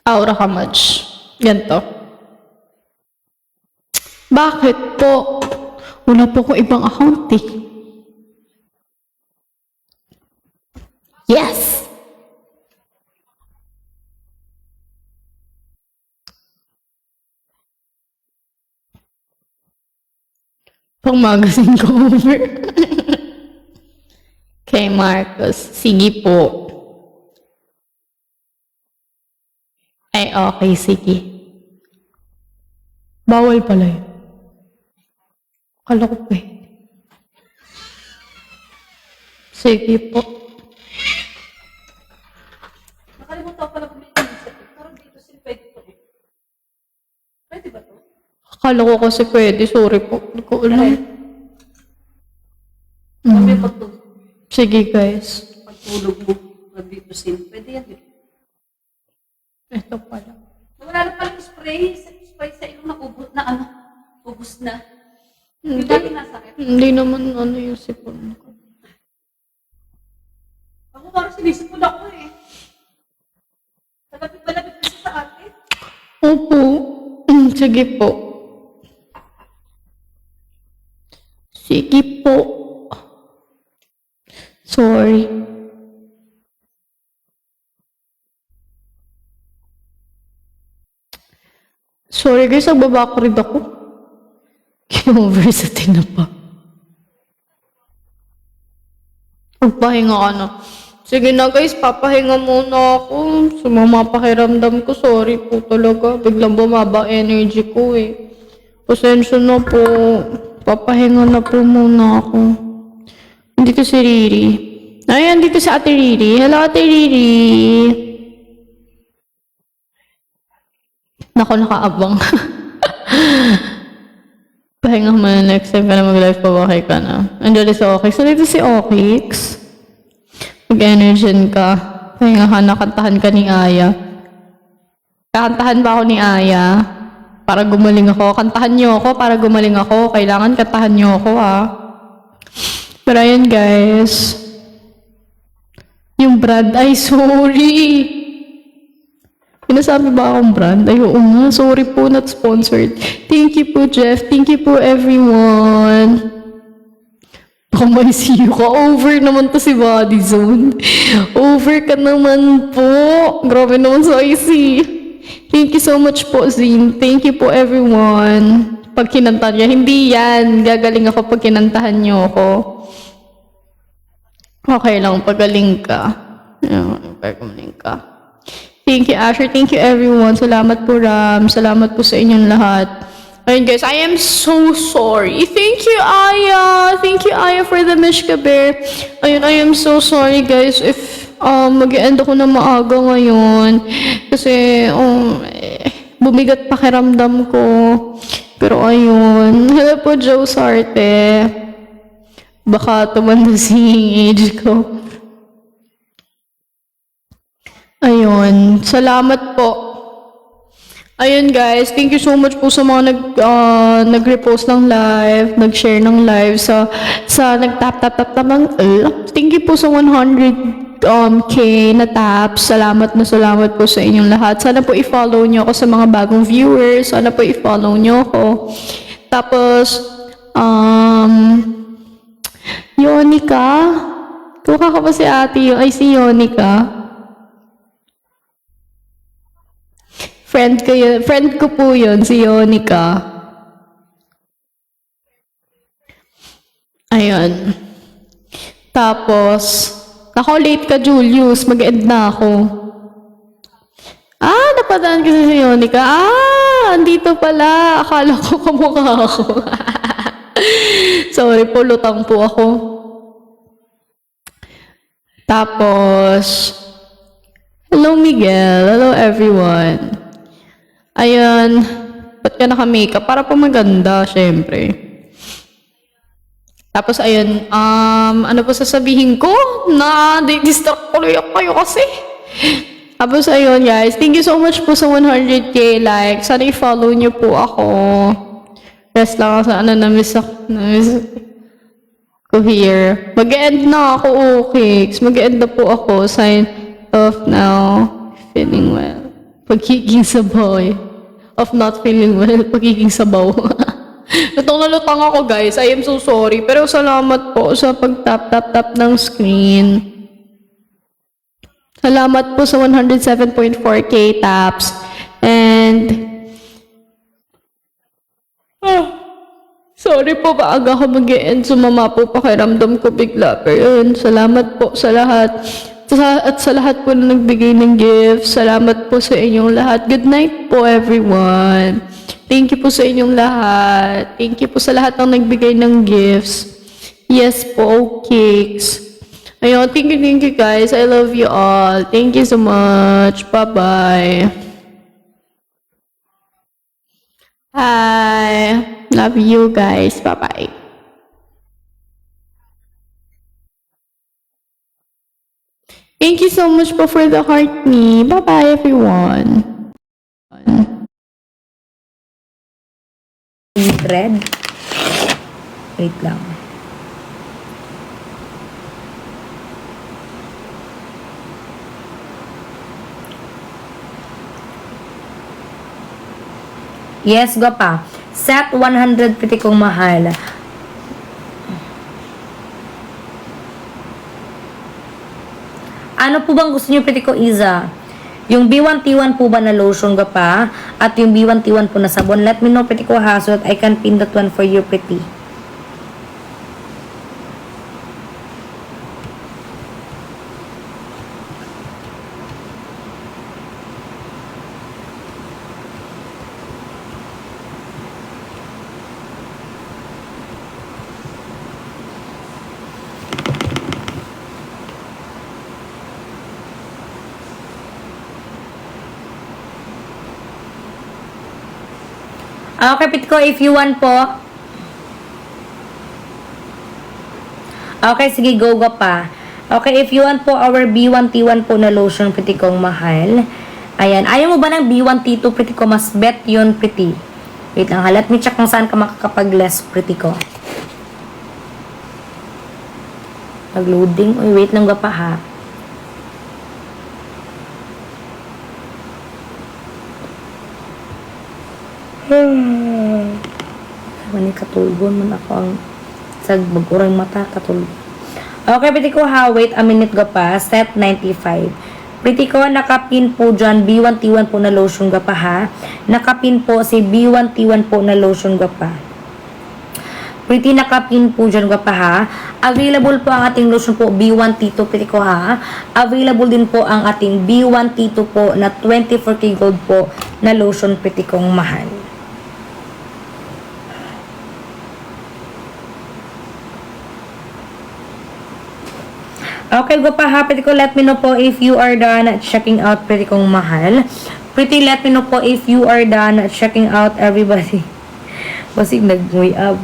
Aura ka much. Ganto. Bakit po? Wala po ko ibang account eh. Yes! Pang magazine cover. Kay Marcos. Sige po. Ay, okay, sige. Bawal pala yun. Akala ko pa eh. Sige po. Nakalimutan ko pala bumili ng set. Parang dito sin pwede to. Pwede ba to? Akala ko kasi pwede. Sorry po. Hindi ko alam. Kami pagtulog. Sige guys. Pagtulog mo. Dito sin. Pwede yan. Ito pala. Wala na palang spray. Spray sa ilong na ubos na ano. Ubos na. Hindi. Yung dati nasakit. Hindi naman ano yung sipon ko. Ako parang sinisipon ako eh. Malapit kasi sa atin. Opo. Sige po. Sige po. Sorry. Sorry guys, nagbabakrid ako. Kinover sa tinapa. Magpahinga ka na. Sige na guys, papahinga muna ako. Sumama pakiramdam ko. Sorry po talaga. Biglang bumaba energy ko eh. Pasensya na po. Papahinga na po muna ako. Andito si Riri. Ay, andito si Ate Riri. Hello, Ate Riri. Nako, nakaabang. Pahinga mo na next time ka na mag-live pa, okay ka na. Andiyan si Okix. So, dito si Okix. Mag-energin ka. Pahinga ka na, kantahan ka ni Aya. Kakantahan ba ako ni Aya? Para gumaling ako. Kantahan niyo ako para gumaling ako. Kailangan kantahan niyo ako, ha. Pero ayun, guys. Yung brand, ay, sorry. Pinasabi ba akong brand? Ay, oo nga. Sorry po, not sponsored. Thank you po, Jeff. Thank you po, everyone. Baka may siyo ka. Over naman to si Body Zone. Over ka naman po. Grabe naman sa IC. Thank you so much po, Zine. Thank you po, everyone. Pag kinanta niya, hindi yan. Gagaling ako pag kinantahan niyo ako. Okay lang, pagaling ka. Pagaling ka. Thank you, Asher. Thank you, everyone. Salamat po, Ram. Salamat po sa inyong lahat. Ayun, guys. I am so sorry. Thank you, Aya. Thank you, Aya, for the Mishka Bear. Ayun, I am so sorry, guys, if mag-end ako na maaga ngayon. Kasi, bumigat pakiramdam ko. Pero, ayun. Hello po, Joe Sarte. Baka tumanda si age ko. Ayun, salamat po. Ayun guys, thank you so much po sa mga nag-repost ng live, nag-share ng live, sa nag-tap-tap-tap ng thank you po sa 100k na taps. Salamat po sa inyong lahat. Sana po i-follow nyo ako sa mga bagong viewers. Sana po i-follow nyo ako. Tapos, Yonica. Kuha ka pa si ate yun. Ay, si Yonica. Friend ko po yun, si Yonica. Ayun. Tapos, ako late ka, Julius. Mag-end na ako. Napadaan kasi si Yonica. Andito pala. Akala ko kamukha ako. Sorry po, lutang po ako. Tapos, hello Miguel. Hello everyone. Ayun, ba't ka naka-makeup? Para po maganda, syempre. Tapos, ayun, ano po sasabihin ko? Distract tuloy kayo kasi. Tapos, ayun, guys, thank you so much po sa 100k likes. Sana i-follow niyo po ako. Rest lang sa na-miss ko here. Mag-end na ako, okay. Mag-end na po ako. Sign off now. Feeling well. Pagiging sabaw. Of not feeling well. Pagiging sabaw. Lutang na lutang ako guys. I am so sorry. Pero salamat po sa pag-tap-tap-tap ng screen. Salamat po sa 107.4k taps. And sorry po, maaga ako mag-e-end. Sumama po pakiramdam ko bigla. Pero yun, salamat po sa lahat. At sa lahat po na nagbigay ng gifts. Salamat po sa inyong lahat. Good night po everyone. Thank you po sa inyong lahat. Thank you po sa lahat ng nagbigay ng gifts. Yes po, cakes. Ayun, thank you guys. I love you all. Thank you so much. Bye-bye. Hi. Love you guys. Bye-bye. Thank you so much po for the heart me. Bye-bye everyone. Red. Wait lang. Yes, go pa. Set 100 pretty kong mahal. Ano po bang gusto niyo pretty ko, Iza? Yung B1T1 po ba na lotion ka pa? At yung B1T1 po na sabon? Let me know pretty ko ha, so that I can pin that one for you pretty. Okay, Pitko, if you want po. Okay, sige, go pa. Okay, if you want po our B1T1 po na lotion, pretty kong mahal. Ayan, ayaw mo ba ng B1T2, pretty ko? Mas bet yun, pretty. Wait lang ha, let me check kung saan ka makakapag-less, pretty ko. Nag-loading. Uy, wait lang pa ha. Mani katulgon man ako ang sagbag-urang mata katulgon. Okay, pretty ko ha. Wait a minute ga pa. Set 95. Pretty ko, nakapin po dyan. B1T1 po na lotion ga pa ha. Nakapin po si B1T1 po na lotion ga pa. Pretty nakapin po dyan ga pa ha. Available po ang ating lotion po B1T2 pretty ko ha. Available din po ang ating B1T2 po na 24K gold po na lotion pretty kong mahal. Okay, go pa ha. Pretty ko, let me know po if you are done checking out pretty kong mahal. Pretty, let me know po if you are done checking out everybody. Kasi nag-way up.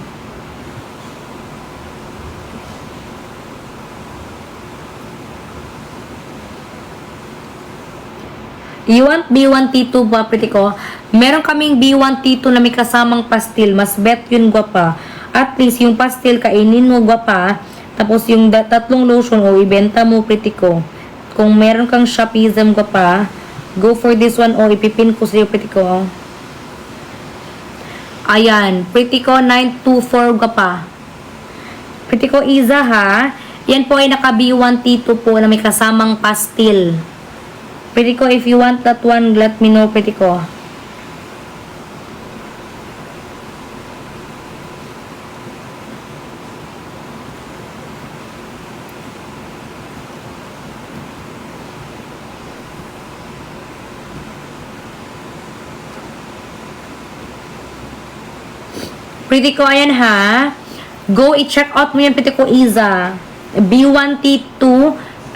You want B1T2 ba, pretty ko? Meron kaming B1T2 na may kasamang pastil. Mas bet yun, gwapa. At least, yung pastil, kainin mo, gwapa. Tapos, yung tatlong lotion, o ibenta mo, pretty ko. Kung meron kang Shopism, gwapa, go for this one, o ipipin ko sa'yo, pretty ko. Ayan. Pretty ko, 924, gwapa. Pretty ko, Iza, ha? Yan po ay naka B1T2 po na may kasamang pastil. Pretty ko, if you want that one, let me know, pretty ko. Pretty ko, ayan ha. Go, i-check out mo yan, pretty ko, Iza. B1T2,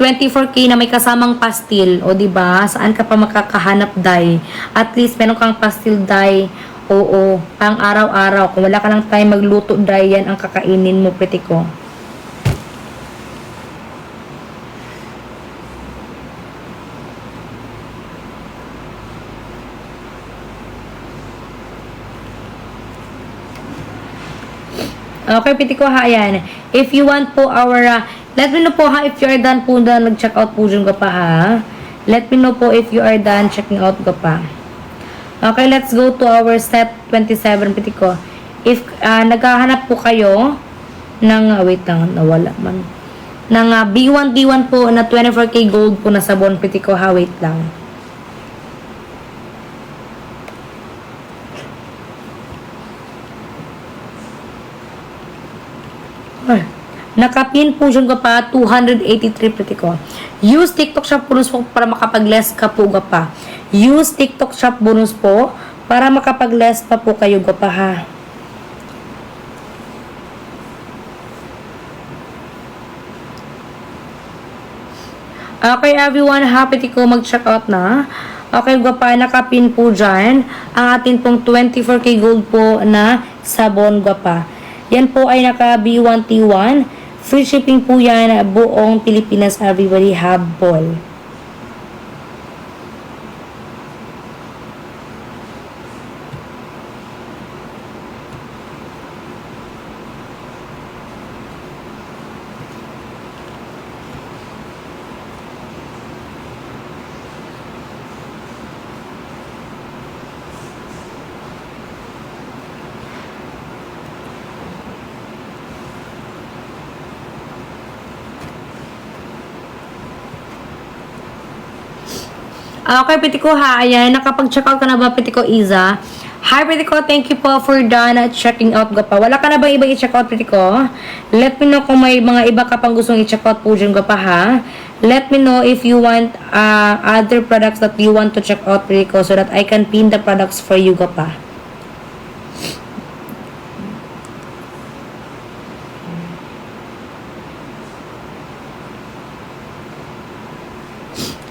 24K na may kasamang pastil. O, diba? Saan ka pa makakahanap dye? At least, meron kang pastil dye. Oo, pang araw-araw. Kung wala ka lang time magluto dye, yan ang kakainin mo, pretty ko. Okay, piti ko ha, yan. If you want po our, let me know po ha, if you are done po na nag-check out po dyan ka pa ha. Let me know po if you are done checking out pa. Okay, let's go to our step 27, pretty ko. If naghahanap po kayo ng, wait lang, nawala man. Ng B1T1 po na 24K gold po na sabon, pretty ko ha, wait lang. Ay, nakapin po dyan ka pa, 283 pretty ko. Use TikTok Shop bonus po para makapag-less ka po ka pa. Use TikTok Shop bonus po para makapag-less pa po kayo ka pa ha. Okay everyone, happy ko mag-check out na. Okay, gwapa, nakapin po dyan ang atin pong 24K gold po na sabon gwapa. Yan po ay naka B1T1. Free shipping po yan buong Pilipinas, everybody, habol. Okay, Pitiko ha. Ayan, nakapag-check out ka na ba, Pitiko Iza? Hi, Pitiko. Thank you po for done checking out ka pa. Wala ka na ba ibang i-check out, Pitiko? Let me know kung may mga iba ka pang gustong i-check out po dyan ka pa, ha? Let me know if you want other products that you want to check out, Pitiko, so that I can pin the products for you ka pa.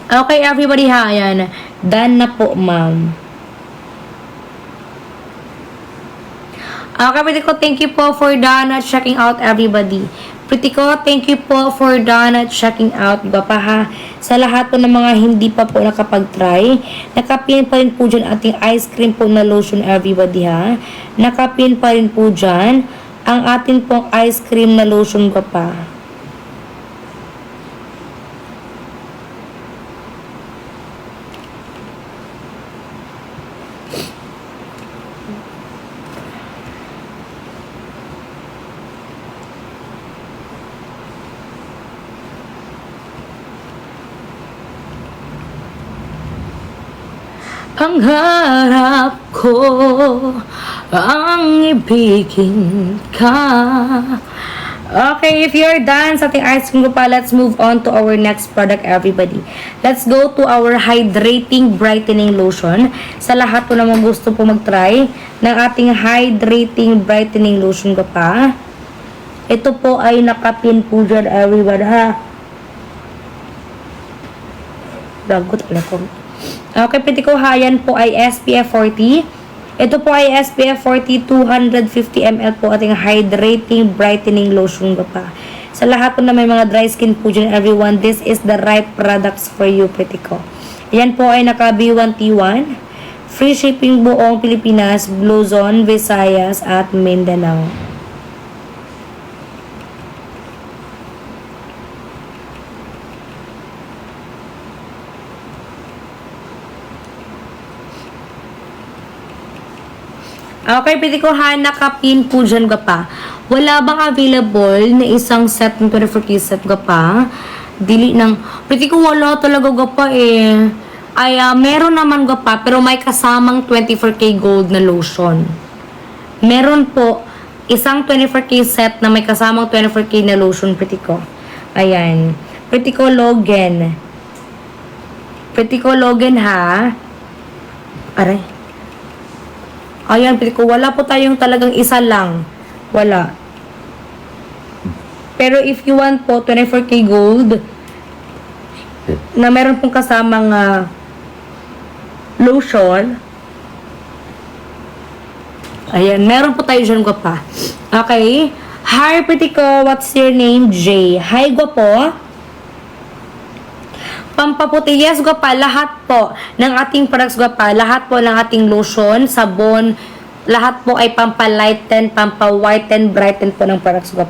Okay, everybody ha, ayan. Done na po, ma'am. Okay, Pretty ko, thank you po for done checking out, everybody. Pretty ko, thank you po for done checking out. Diba pa ha? Sa lahat po ng mga hindi pa po nakapag-try, nakapin pa rin po dyan ating ice cream po na lotion, everybody ha. Nakapin pa rin po dyan ang atin pong ice cream na lotion ka pa. Ang harap ko, ang ibigin ka. Okay, if you're done sa ating ice cream ko pa, let's move on to our next product, everybody. Let's go to our hydrating brightening lotion. Sa lahat po naman gusto po mag-try ng ating hydrating brightening lotion ko pa. Ito po ay nakapin po dyan, everyone, ha? Dagot pala ko. Okay, pwede ko ha, yan po ay SPF 40. Ito po ay SPF 40, 250 ml po ating hydrating brightening lotion ko pa. Sa lahat po na may mga dry skin po dyan, everyone, this is the right products for you, pwede ko. Yan po ay naka B1T1. Free shipping buong Pilipinas, Luzon, Visayas, at Mindanao. Okay, pwede ko ha, nakapin po dyan ka pa. Wala bang available na isang set ng 24K set ka pa? Dili ng, pwede ko wala talaga ka pa eh. Ay, meron naman ka pa, pero may kasamang 24K gold na lotion. Meron po, isang 24K set na may kasamang 24K na lotion, pwede ko. Ayan. Pwede ko Logan. Pwede ko Logan ha. Aray. Ayan, pwede ko. Wala po tayong talagang isa lang. Wala. Pero if you want po, 24K gold, na meron pong kasamang lotion, ayan, meron po tayo dyan pa. Okay. Hi, pretty ko. What's your name? Jay. Hi, po. Pampaputi, yes, pa, lahat po ng ating products pa, lahat po ng ating lotion, sabon, lahat po ay pampalighten, pampa-whiten, brighten po ng products pa.